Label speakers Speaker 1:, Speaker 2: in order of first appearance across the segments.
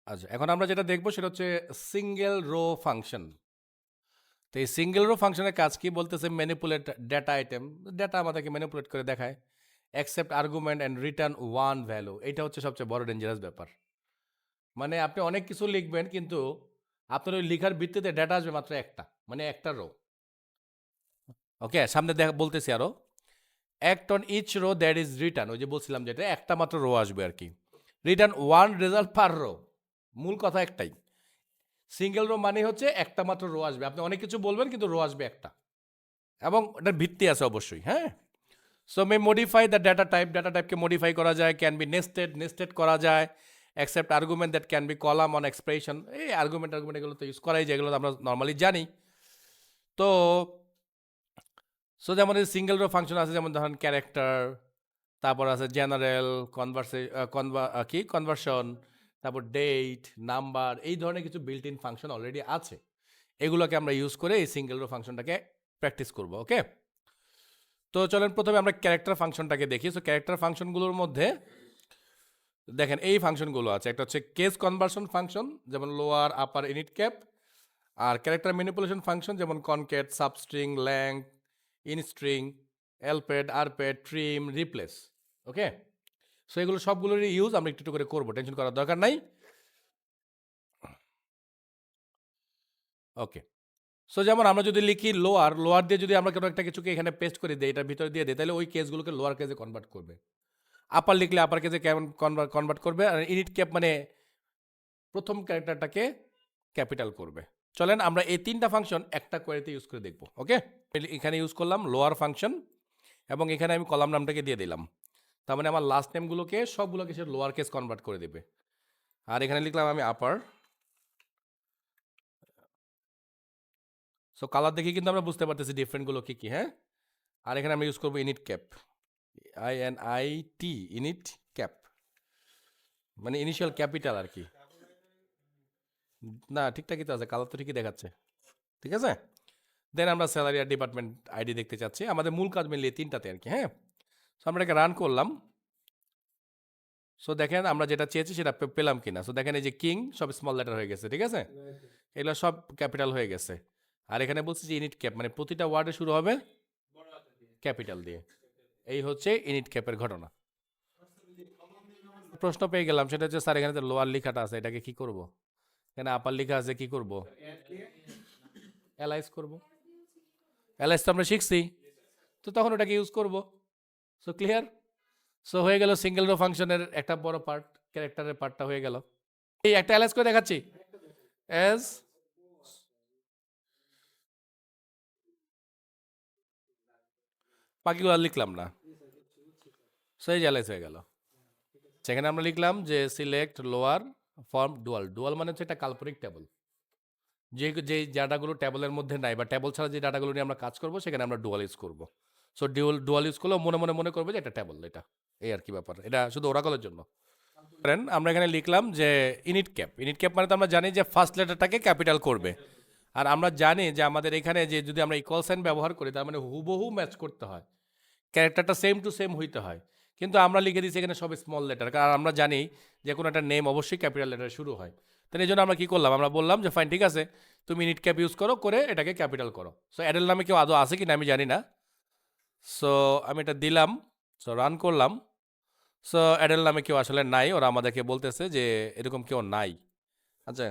Speaker 1: আচ্ছা, এখন আমরা যেটা দেখব সেটা হচ্ছে সিঙ্গেল রো ফাংশন। তো এই সিঙ্গেল রো ফাংশনের কাজ কি বলতেছে ম্যানিপুলেট ডেটা আইটেম। ডেটা আমাদেরকে ম্যানিপুলেট করে দেখায়। Accept argument and return one value. এইটা হচ্ছে সবচেয়ে বড় ডেঞ্জারাস ব্যাপার। মানে আপনি অনেক কিছু লিখবেন কিন্তু আপনার ওই লিখার ভিত্তিতে ডেটা আসবে মাত্র একটা, মানে একটা রো। ওকে, সামনে বলতেছি আরো। Act on each row that is return, ওই যে বলছিলাম যেটা একটা মাত্র রো আসবে আর কি। রিটার্ন ওয়ান রেজাল্ট পার রো। মূল কথা একটাই, সিঙ্গেল রো মানে হচ্ছে একটা মাত্র রো আসবে। আপনি অনেক কিছু বলবেন কিন্তু রো আসবে একটা, এবং এটার ভিত্তি আছে অবশ্যই। হ্যাঁ, so may modify the data type, data টাইপকে মডিফাই করা যায়, ক্যান বি নেস্টেড, নেস্টেড করা যায়, accept argument that can be column on expression. এই আর্গুমেন্ট আর্গুমেন্ট এগুলো তো ইউজ করাই যায়, এগুলো তো আমরা নর্মালি জানি। তো সো যেমন সিঙ্গেল রো ফাংশন আছে, যেমন ধরেন ক্যারেক্টার, তারপর আছে জেনারেল, কনভার্সন, তারপর ডেট, নাম্বার, এই ধরনের কিছু বিল্ট ইন ফাংশন অলরেডি আছে। এগুলোকে আমরা ইউজ করে এই সিঙ্গেল রো ফাংশনটাকে প্র্যাকটিস করব। ওকে, তো চলেন প্রথমে আমরা ক্যারেক্টার ফাংশনটাকে দেখি। সো ক্যারেক্টার ফাংশনগুলোর মধ্যে দেখেন এই ফাংশনগুলো আছে। একটা হচ্ছে কেস কনভার্সন ফাংশন, যেমন লোয়ার আপার ইনিট ক্যাপ। আর ক্যারেক্টার ম্যানিপুলেশন ফাংশন যেমন কনক্যাট, সাবস্ট্রিং, ল্যাং, ইনস্ট্রিং, এলপেড, আরপেড, ট্রিম, রিপ্লেস। ওকে, সো এগুলো সবগুলোরই ইউজ আমরা একটু একটু করে করবো, টেনশন করার দরকার নাই। ওকে, সো যেমন আমরা যদি লিখি লোয়ার, লোয়ার দিয়ে যদি আমরা কোনো একটা কিছুকে এখানে পেস্ট করে দিই, এটার ভিতরে দিয়ে দিই, তাহলে ওই কেসগুলোকে লোয়ার কেসে কনভার্ট করবে। আপার লিখলে আপার কেসে কেমন কনভার্ট করবে। আর ইনিট ক্যাপ মানে প্রথম ক্যারেক্টারটাকে ক্যাপিটাল করবে। চলেন আমরা এই তিনটা ফাংশন একটা কোয়েরিতে ইউজ করে দেখব। ওকে, এখানে ইউজ করলাম লোয়ার ফাংশন, এবং এখানে আমি কলাম নামটাকে দিয়ে দিলাম। তার মানে আমার লাস্ট নেমগুলোকে সবগুলোকে সে লোয়ার কেস কনভার্ট করে দেবে। আর এখানে লিখলাম আমি আপার। সো কালার দেখে কিন্তু আমরা বুঝতে পারতেছি ডিফারেন্টগুলো কী কী। হ্যাঁ, আর এখানে আমরা ইউজ করবো init cap, INIT, init cap মানে ইনিশিয়াল ক্যাপিটাল আর কি। না, ঠিকঠাকই তো আছে, কালার তো ঠিকই দেখাচ্ছে। ঠিক আছে, দেন আমরা স্যালারি আর ডিপার্টমেন্ট আইডি দেখতে চাচ্ছি। আমাদের মূল কাজ মিলিয়ে তিনটাতে আর কি। হ্যাঁ, সো আমরা এটাকে রান করলাম। সো দেখেন আমরা যেটা চেয়েছি সেটা পেলাম কিনা। সো দেখেন এই যে কিং সব স্মল লেটার হয়ে গেছে। ঠিক আছে, এগুলো সব ক্যাপিটাল হয়ে গেছে। আর এখানে বলছি যে ইনিট ক্যাপ মানে প্রতিটা ওয়ার্ডে শুরু হবে ক্যাপিটাল দিয়ে। এই হচ্ছে ইনিট ক্যাপের ঘটনা। প্রশ্ন পেয়ে গেলাম, সেটা হচ্ছে স্যার এখানে তো লোয়ার লেখাটা আছে, এটাকে কি করব? এখানে আপার লেখা আছে, কি করব? অ্যালাইজ করব। অ্যালাইজ তো আমরা শিখছি, তো তখন ওটাকে ইউজ করব। So clear. সো হয়ে গেল সিঙ্গেল রো ফাংশনের একটা বড় পার্ট, ক্যারেক্টারের পার্টটা হয়ে গেল। এই একটা অ্যালাইজ করে দেখাচ্ছি, অ্যাজ বাকিগুলো আর লিখলাম না। সো এই যে অ্যালাইজ হয়ে গেল। সেখানে আমরা লিখলাম যে select lower form dual. Dual মানে হচ্ছে একটা কাল্পনিক টেবল, যে যে ডাটাগুলো টেবলের মধ্যে নাই বা টেবল ছাড়া যে ডাটাগুলো নিয়ে আমরা কাজ করবো সেখানে আমরা ডুয়াল ইউজ করবো। সো ডুয়াল ইউজ করলেও মনে মনে মনে করবে যে এটা টেবল, এটা এই আর কি ব্যাপার। এটা শুধু ওরাকলের জন্য। করেন আমরা এখানে লিখলাম যে ইনিট ক্যাপ। ইনিট ক্যাপ মানে তো আমরা জানি যে ফার্স্ট লেটারটাকে ক্যাপিটাল করবে। আর আমরা জানি যে আমাদের এখানে যে যদি আমরা ইকুয়াল সাইন ব্যবহার করি তার মানে হুবহু ম্যাচ করতে হয়, ক্যারেক্টারটা সেম টু সেম হইতে হয়। কিন্তু আমরা লিখে দিচ্ছি এখানে সব স্মল লেটার, কারণ আমরা জানি যে কোনো একটা নেম অবশ্যই ক্যাপিটাল লেটারে শুরু হয়। তো এই জন্য আমরা কী করলাম, আমরা বললাম যে ফাইন ঠিক আছে, তুমি ইনিট ক্যাপ ইউজ করো, করে এটাকে ক্যাপিটাল করো। সো অ্যাডেল নামে কেউ আদৌ আছে কি না আমি জানি না। সো আমি এটা দিলাম, সো রান করলাম। সো অ্যাডেল নামে কেউ আসলে নাই, ওরা আমাদেরকে বলতেছে যে এরকম কেউ নাই। আচ্ছা,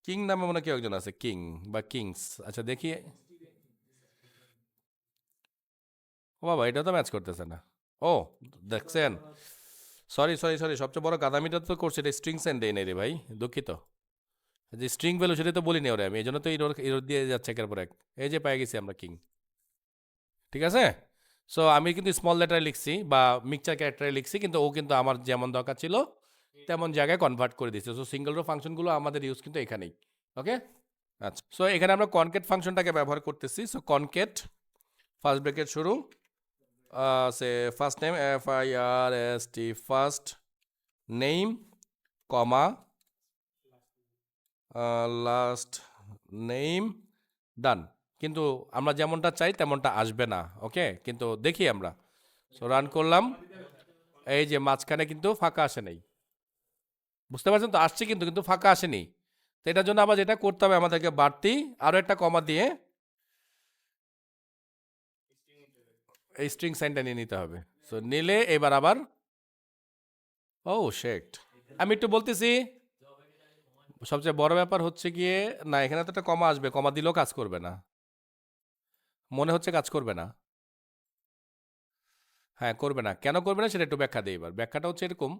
Speaker 1: কিং নামে মনে হয় কেউ একজন আছে, কিং বা কিংস। আচ্ছা দেখি, ও বাবা এটা তো ম্যাচ করতেছে না। ও দেখছেন, সরি সরি সরি, সবচেয়ে বড় গাদামিটা তো করছে, এটা স্ট্রিং সেন্ড দেয় নাই রে ভাই, দুঃখিত। যে স্ট্রিং ভ্যালু সেটা তো বলিনি ওরে আমি, এই জন্য তো ইরোর দিয়ে যাচ্ছে একের পর এক। এই যে পেয়ে গেছি আমরা কিং। ঠিক আছে, সো আমি কিন্তু স্মল লেটারে লিখছি বা মিক্সচার ক্যারেক্টারে লিখছি, কিন্তু ও কিন্তু আমার যেমন দরকার ছিল তেমন জায়গায় কনভার্ট করে দিচ্ছে। সো সিঙ্গল রো ফাংশনগুলো আমাদের ইউজ কিন্তু এখানেই। ওকে, আচ্ছা, সো এখানে আমরা কনকেট ফাংশনটাকে ব্যবহার করতেছি। সো কনকেট ফার্স্ট ব্রেকেট শুরু, say first name FIRST, first name, comma, last name, done. কিন্তু আমরা যেমনটা চাই তেমনটা আসবে না। ওকে, কিন্তু দেখি আমরা। সো রান করলাম, এই যে মাঝখানে কিন্তু ফাঁকা আসে নাই। বুঝতে পারছেন তো? আসছে কিন্তু, কিন্তু ফাঁকা আসেনি। তো এটার জন্য আবার যেটা করতে হবে আমাদেরকে বাড়তি আরও একটা কমা দিয়ে এই স্ট্রিং সাইনটা নিয়ে নিতে হবে। সো নিলে এবার আবার ও শেট, আমি একটু বলতেছি। সবচেয়ে বড় ব্যাপার হচ্ছে গিয়ে, না এখানে তো একটা কমা আসবে, কমা দিলেও কাজ করবে না, মনে হচ্ছে কাজ করবে না। হ্যাঁ করবে না, কেন করবে না সেটা একটু ব্যাখ্যা দিই। এবার ব্যাখ্যাটা হচ্ছে এরকম,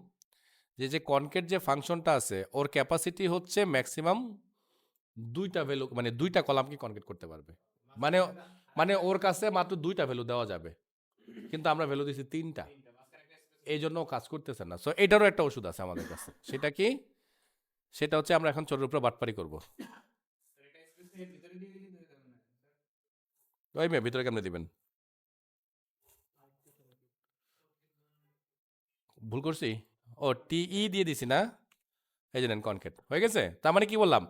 Speaker 1: যে যে কনকেট যে ফাংশনটা আছে ওর ক্যাপাসিটি হচ্ছে ম্যাক্সিমাম দুইটা ভ্যালু, মানে দুইটা কলামকে কনকেট করতে পারবে। মানে মানে ওর কাছে মাত্র দুইটা ভ্যালু দেওয়া যাবে, কিন্তু আমরা ভ্যালু দিচ্ছি তিনটা, এই জন্য ও কাজ করতেছে না। সো এটারও একটা ওষুধ আছে আমাদের কাছে, সেটা কি? সেটা হচ্ছে আমরা এখন চোরের উপরে বাটপারি করবো। ওই মেয়ে ভিতরে কেমনে দিবেন? ভুল করছি? ও টিই দিয়ে দিছি না? এই যে নেন কনকেট হয়ে গেছে। তার মানে কি বললাম?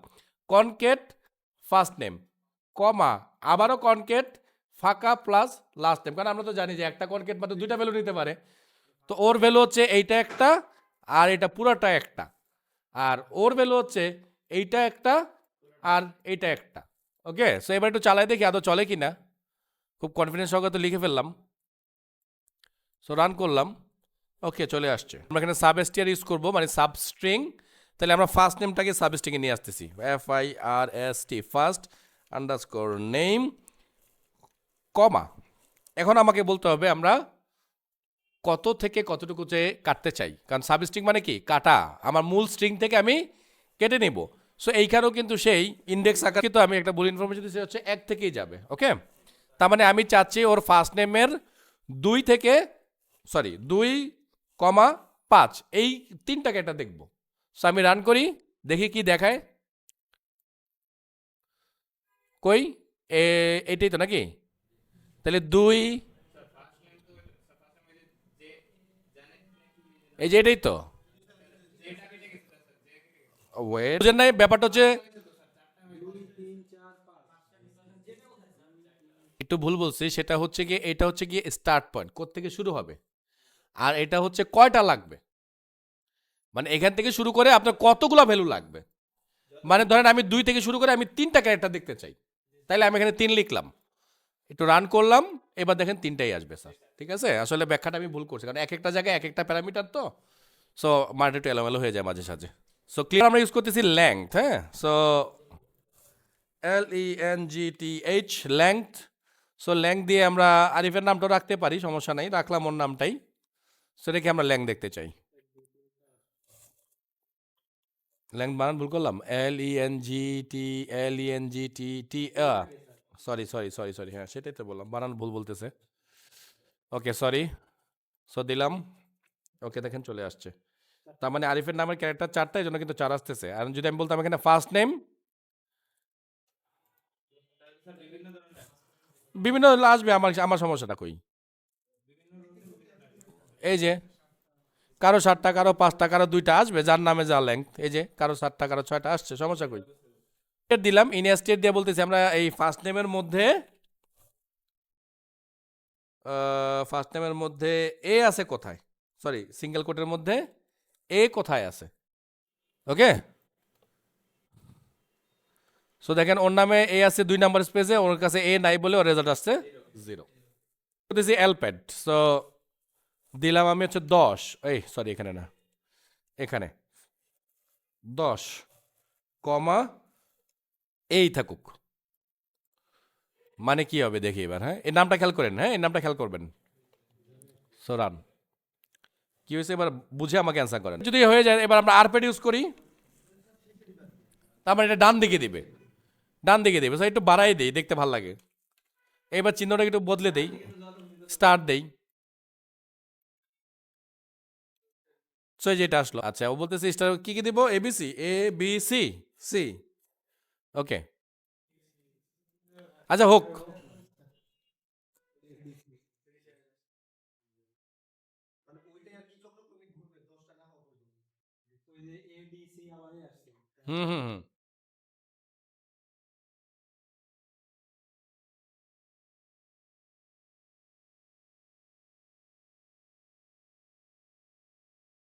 Speaker 1: কনকেট ফার্স্ট নেম কমা আবারও কনকেট ফাঁকা প্লাস লাস্ট নেম, কারণ আমরা তো জানি যে একটা কনকেট মাত্র দুইটা ভ্যালু নিতে পারে। তো ওর ভ্যালু হচ্ছে এইটা একটা, আর এটা পুরাটা একটা, আর ওর ভ্যালু হচ্ছে এইটা একটা আর এইটা একটা। ওকে, সো এবার একটু চালাই দেখি আদৌ চলে কি না। খুব কনফিডেন্স সহকারে তো লিখে ফেললাম। সো রান করলাম, ওকে চলে আসছে। আমরা এখানে সাব এসটিআর ইউজ করবো, মানে সাব স্ট্রিং। তাহলে আমরা ফার্স্ট নেমটাকে সাব স্ট্রিংয়ে নিয়ে আসতেছি, FIRST ফার্স্ট আন্ডারস্কোর নেম কমা। এখন আমাকে বলতে হবে আমরা কত থেকে কতটুকু যে কাটতে চাই, কারণ সাব স্ট্রিং মানে কি কাটা, আমার মূল স্ট্রিং থেকে আমি কেটে নেব। সো এইখানেও কিন্তু সেই ইন্ডেক্স আকার, কিন্তু আমি একটা ভুল ইনফরমেশন দিচ্ছি হচ্ছে 1 থেকেই যাবে। ওকে, তার মানে আমি চাচ্ছি ওর ফার্স্ট নেমের 2,5 এই তিনটাকে একটা দেখব। সো আমি রান করি, দেখি কি দেখায়। কই এটাই তো নাকি? তাহলে 2, এই যে এটাই তো। ওয়েট, বুঝেন নাই ব্যাপারটা হচ্ছে একটু ভুল বলছি। সেটা হচ্ছে গিয়ে, এটা হচ্ছে গিয়ে স্টার্ট পয়েন্ট, কোত্থেকে শুরু হবে, আর এটা হচ্ছে কয়টা লাগবে, মানে এখান থেকে শুরু করে আপনার কতগুলো ভ্যালু লাগবে। মানে ধরেন আমি 2 থেকে শুরু করে আমি 3টা ক্যারেক্টার দেখতে চাই, তাইলে আমি এখানে 3 লিখলাম, একটু রান করলাম, এবার দেখেন 3টাই আসবে স্যার। ঠিক আছে, আসলে ব্যাখ্যাটা আমি ভুল করছি, কারণ এক একটা জায়গায় এক একটা প্যারামিটার তো। সো মার্কেট একটু এলোমেলো হয়ে যায় মাঝে সাঝে। সো ক্লিয়ার, আমরা ইউজ করতেছি লেংথ। হ্যাঁ, so LENGTH length. So length দিয়ে আমরা আরিফের নামটাও রাখতে পারি, সমস্যা নাই, রাখলাম ওর নামটাই। সো রেখে আমরা লেংথ দেখতে চাই। লেংথ বানান ভুল করলাম, LENGT sorry sorry sorry sorry, হ্যাঁ সেটাই তো বললাম, বানান ভুল বলতেছে। ওকে সরি। সো দিলাম, ওকে দেখেন চলে আসছে। তার মানে আরিফের নামের ক্যারেক্টার 4টা, এই জন্য কিন্তু 4 আসতেছে। আর যদি আমি বলতাম এখানে ফার্স্ট নেম, বিভিন্ন আসবে, আমার আমার সমস্যাটা কই? এই যে কারো 7টা, কারো 5টা, কারো 2টা আসবে, যার নামে যা লেংথ। এই যে কারো 7টা, কারো 6টা আসছে, সমস্যা কই? দিলাম ইনস্টেড দিয়ে বলতেছি আমরা এই ফার্স্ট নেমের মধ্যে, ফার্স্ট নেমের মধ্যে এ আছে কোথায়, সরি সিঙ্গেল কোটের মধ্যে এ কোথায় আছে। ওকে, সো দেখেন ওর নামে এ আছে 2 নাম্বার স্পেসে, ওর কাছে এ নাই বলে ওর রেজাল্ট আসছে 0। দিছি এলপ্যাড। সো দিলাম আমি হচ্ছে 10, এই সরি এখানে না, এখানে 10 কমা এই থাকুক। মানে কি হবে দেখি এবার। হ্যাঁ, এই নামটা খেয়াল করেন, হ্যাঁ এই নামটা খেয়াল করবেন। সো রান, কি হয়েছে এবার বুঝে আমাকে অ্যান্সার করেন। যদি হয়ে যায়, এবার আমরা আরপ্যাড ইউজ করি, তারপর এটা ডান দিকে দিবে, ডান দিকে দিবে। সো একটু বাড়াই দেই, দেখতে ভালো লাগে। এবার চিহ্নটা একটু বদলে দেই, স্টার্ট দেই। সো যেটা আসলো, আচ্ছা ও বলতেছে স্টার কি কি দিব, ABC ABC ওকে, আচ্ছা হোক। হুম হুম হুম